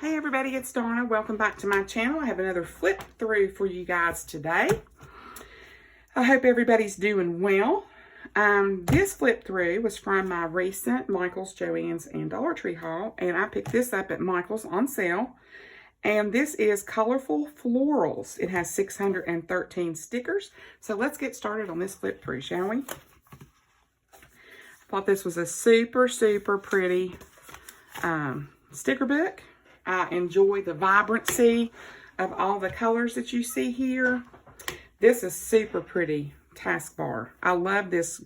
Hey everybody, it's Donna. Welcome back to my channel. I have another flip through for you guys today. I hope everybody's doing well. This flip through was from my recent Michael's, Joann's, and Dollar Tree haul, and I picked this up at Michael's on sale. And this is Colorful Florals. It has 613 stickers. So let's get started on this flip through, shall we? I thought this was a super pretty sticker book. I enjoy the vibrancy of all the colors that you see here. This is super pretty taskbar. I love this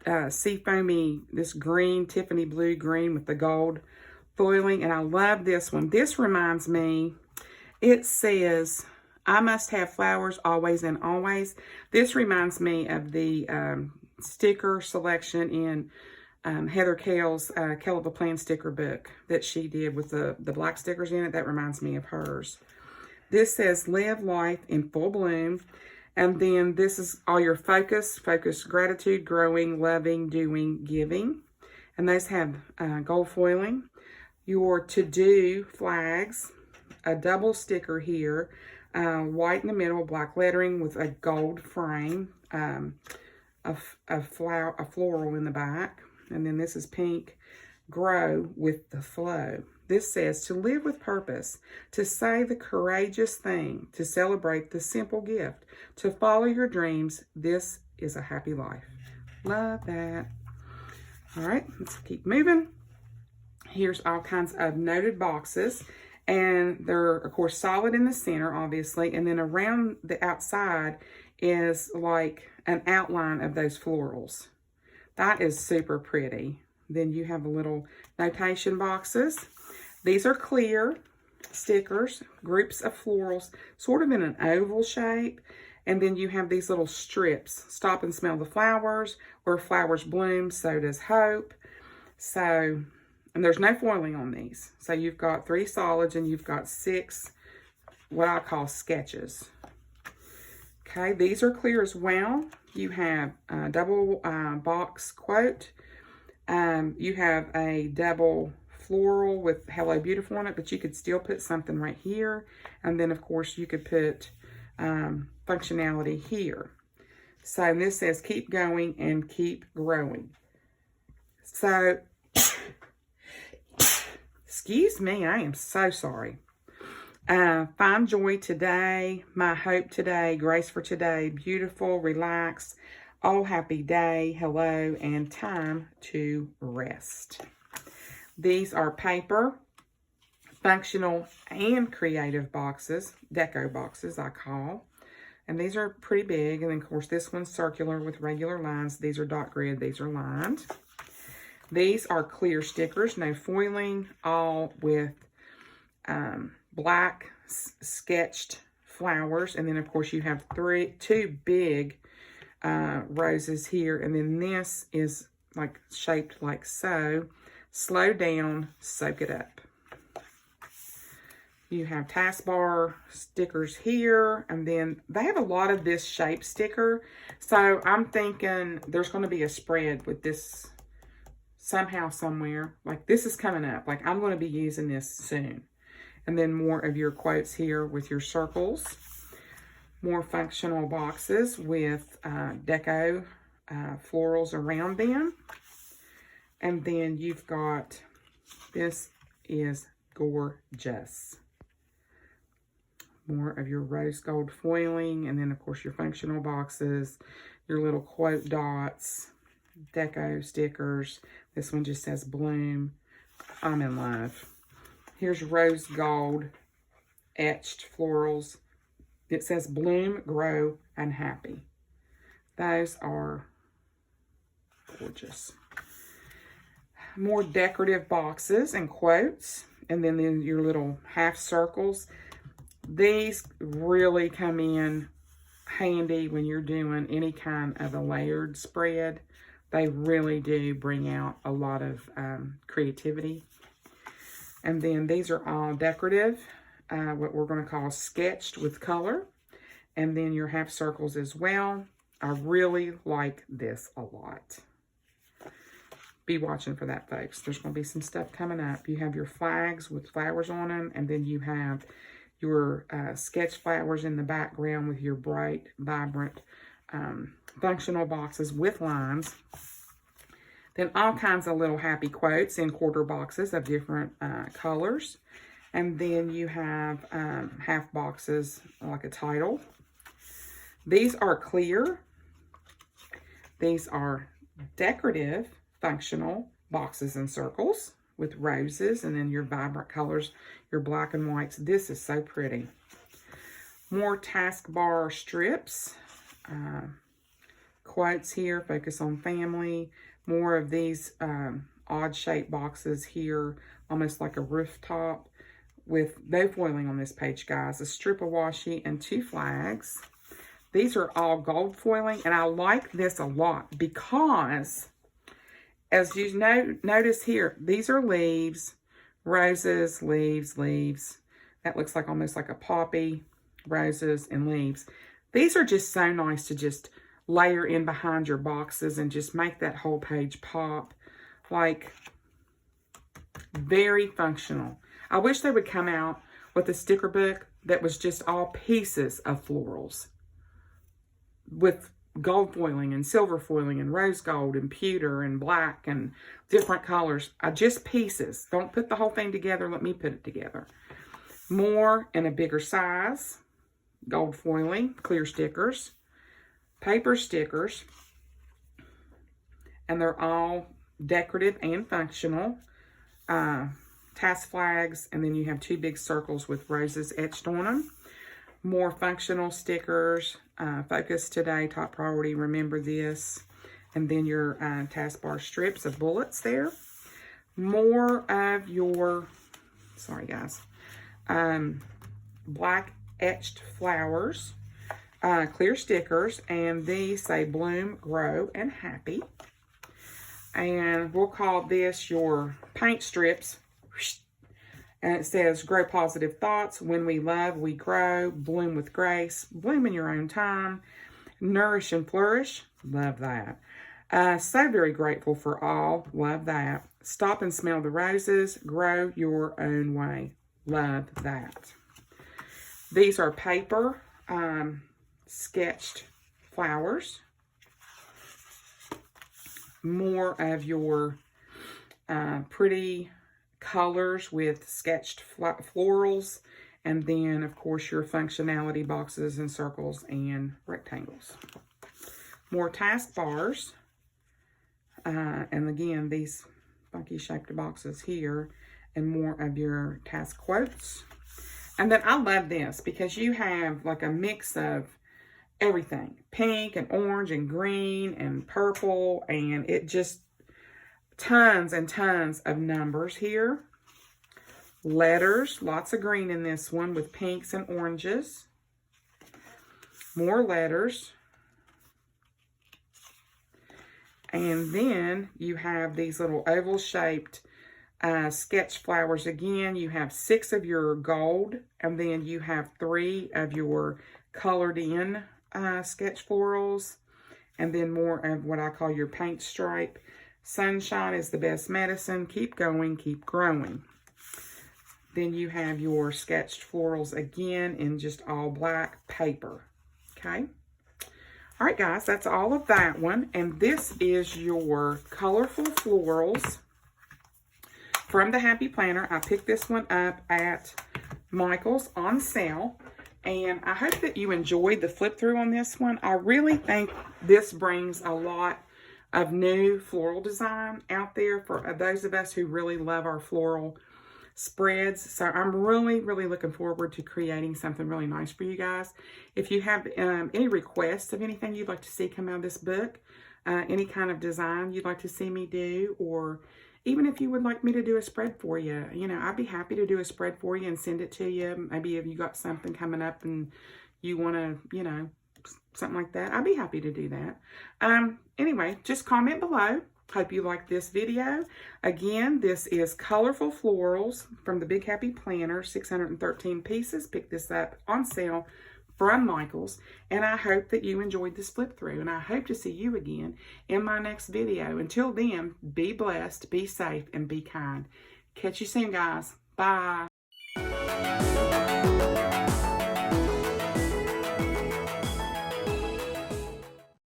seafoamy, this green, Tiffany blue green with the gold foiling, and I love this one. This reminds me, it says, I must have flowers always and always. This reminds me of the sticker selection in Heather Kale's Kale of a Plan sticker book that she did with the black stickers in it. That reminds me of hers. This says live life in full bloom. And then this is all your focus, gratitude, growing, loving, doing, giving. And those have gold foiling. Your to-do flags, a double sticker here, white in the middle, black lettering with a gold frame, a floral in the back. And then this is pink, grow with the flow. This says to live with purpose, to say the courageous thing, to celebrate the simple gift, to follow your dreams. This is a happy life. Love that. All right, let's keep moving. Here's all kinds of noted boxes, and they're of course solid in the center, obviously, and then around the outside is like an outline of those florals. That is super pretty. Then you have the little notation boxes. These are clear stickers, groups of florals, sort of in an oval shape. And then you have these little strips. Stop and smell the flowers. Where flowers bloom, so does hope. So, and there's no foiling on these. So you've got 3 solids and you've got 6, what I call sketches. Okay, these are clear as well. You have a double box quote. You have a double floral with Hello Beautiful on it, but you could still put something right here. And then, of course, you could put functionality here. So this says keep going and keep growing. So, excuse me, I am so sorry. Find joy today, my hope today, grace for today, beautiful, relax, all happy day, hello, and time to rest. These are paper, functional, and creative boxes, deco boxes I call. And these are pretty big. And of course, this one's circular with regular lines. These are dot grid, these are lined. These are clear stickers, no foiling, all with black sketched flowers. And then of course you have 2 big roses here, and then this is like shaped like so. Slow down, soak it up. You have taskbar stickers here, and then they have a lot of this shape sticker, so I'm thinking there's going to be a spread with this somehow, somewhere. Like this is coming up, like I'm going to be using this soon. And then more of your quotes here with your circles. More functional boxes with deco florals around them. And then you've got, this is gorgeous. More of your rose gold foiling. And then, of course, your functional boxes, your little quote dots, deco stickers. This one just says bloom. I'm in love. Here's rose gold etched florals. It says bloom, grow, and happy. Those are gorgeous. More decorative boxes and quotes. And then your little half circles. These really come in handy when you're doing any kind of a layered spread. They really do bring out a lot of creativity. And then these are all decorative, what we're going to call sketched with color. And then your half circles as well. I really like this a lot. be watching for that, folks. There's going to be some stuff coming up. You have your flags with flowers on them, and then you have your sketch flowers in the background with your bright, vibrant, functional boxes with lines. Then all kinds of little happy quotes in quarter boxes of different colors. And then you have half boxes like a title. These are clear. These are decorative, functional boxes and circles with roses, and then your vibrant colors, your black and whites. This is so pretty. More taskbar strips. Quotes here, focus on family. More of these odd shaped boxes here, almost like a rooftop, with no foiling on this page, guys. A strip of washi and 2 flags. These are all gold foiling, and I like this a lot because, as you notice here, these are leaves, roses, leaves, leaves. That looks like almost like a poppy, roses and leaves. These are just so nice to just layer in behind your boxes and just make that whole page pop. Like, very functional. I wish they would come out with a sticker book that was just all pieces of florals with gold foiling and silver foiling and rose gold and pewter and black and different colors. Just pieces. Don't put the whole thing together. Let me put it together. More in a bigger size. Gold foiling, clear stickers, paper stickers, and they're all decorative and functional. Task flags, and then you have 2 big circles with roses etched on them. More functional stickers. Focus today, top priority, remember this. And then your taskbar strips of bullets there. More of your, sorry guys, black etched flowers. Clear stickers, and these say bloom, grow, and happy. And we'll call this your paint strips. And it says, grow positive thoughts. When we love, we grow. Bloom with grace. Bloom in your own time. Nourish and flourish. Love that. So very grateful for all. Love that. Stop and smell the roses. Grow your own way. Love that. These are paper sketched flowers. More of your pretty colors with sketched florals, and then of course your functionality boxes and circles and rectangles. More task bars, and again these funky shaped boxes here, and more of your task quotes. And then I love this because you have like a mix of everything, pink and orange and green and purple, and it just tons and tons of numbers here. Letters, lots of green in this one with pinks and oranges. More letters. And then you have these little oval shaped sketch flowers again. You have 6 of your gold, and then you have 3 of your colored in sketch florals, and then more of what I call your paint stripe. Sunshine is the best medicine. Keep going, keep growing. Then you have your sketched florals again in just all black paper. Okay. All right, guys, that's all of that one. And this is your colorful florals from the Happy Planner. I picked this one up at Michael's on sale. And I hope that you enjoyed the flip through on this one. I really think this brings a lot of new floral design out there for those of us who really love our floral spreads. So I'm really, really looking forward to creating something really nice for you guys. If you have any requests of anything you'd like to see come out of this book, any kind of design you'd like to see me do, or even if you would like me to do a spread for you, you know, I'd be happy to do a spread for you and send it to you. Maybe if you got something coming up and you want to, you know, something like that, I'd be happy to do that. Anyway, just comment below. Hope you like this video. Again, this is Colorful Florals from the Big Happy Planner, 613 pieces. Pick this up on sale from Michaels, and I hope that you enjoyed this flip through, and I hope to see you again in my next video. Until then, be blessed, be safe, and be kind. Catch you soon, guys. Bye.